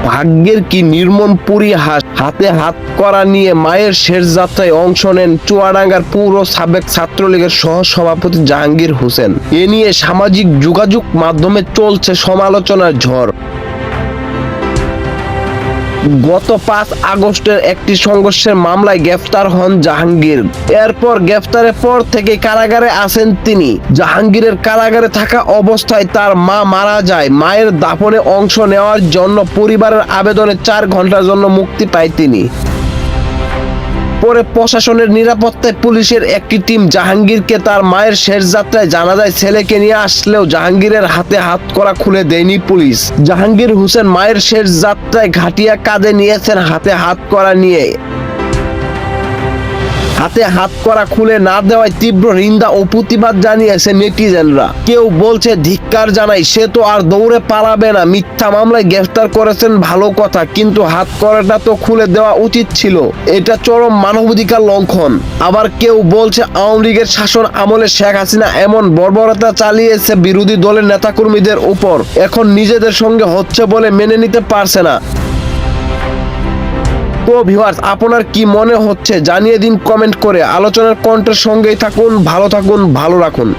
ভাগ্যের কি নির্মম পরিহাস, হাতে হাত করা নিয়ে মায়ের শেষ যাত্রায় অংশ নেন চুয়াডাঙ্গার পৌর সাবেক ছাত্রলীগের সহ সভাপতি জাহাঙ্গীর হোসেন। এ নিয়ে সামাজিক যোগাযোগ মাধ্যমে চলছে সমালোচনার ঝড়। গত 5 আগস্টের একটি সংঘর্ষের মামলায় গ্রেফতার হন জাহাঙ্গীর। এরপর গ্রেফতারের পর থেকে কারাগারে আছেন তিনি। জাহাঙ্গীরের কারাগারে থাকা অবস্থায় তার মা মারা যায়। মায়ের দাফনে অংশ নেওয়ার জন্য পরিবারের আবেদনে 4 ঘন্টার জন্য মুক্তি পায় তিনি। পরে প্রশাসনের নিরাপত্তায় পুলিশের একটি টিম জাহাঙ্গীরকে তার মায়ের শেষ যাত্রায় জানাজায় ছেলেকে নিয়ে আসলেও জাহাঙ্গীরের হাতে হাত করা খুলে দেয়নি পুলিশ। জাহাঙ্গীর হোসেন মায়ের শেষ যাত্রায় ঘাটিয়া কাঁধে নিয়েছেন হাতে হাত করা নিয়ে। হাতে হাত করা খুলে না দেওয়ায় তীব্র নিন্দা ও প্রতিবাদ জানিয়েছে নেটিজেনরা। কেউ বলছে ধিক্কার জানাই, সে তো আর দৌড়ে পালাবে না। মিথ্যা মামলায় গ্রেফতার করেছেন ভালো কথা, কিন্তু হাত করাটা তো খুলে দেওয়া উচিত ছিল। এটা চরম মানবাধিকার লঙ্ঘন। আবার কেউ বলছে আওয়ামী লীগের শাসন আমলে শেখ হাসিনা এমন বর্বরতা চালিয়েছে বিরোধী দলের নেতাকর্মীদের উপর, এখন নিজেদের সঙ্গে হচ্ছে বলে মেনে নিতে পারছে না। তো ভিউয়ার্স, আপনার কি মনে হচ্ছে জানিয়ে দিন কমেন্ট করে। আলোচনার কণ্ঠের সঙ্গেই থাকুন, ভালো থাকুন, ভালো রাখুন।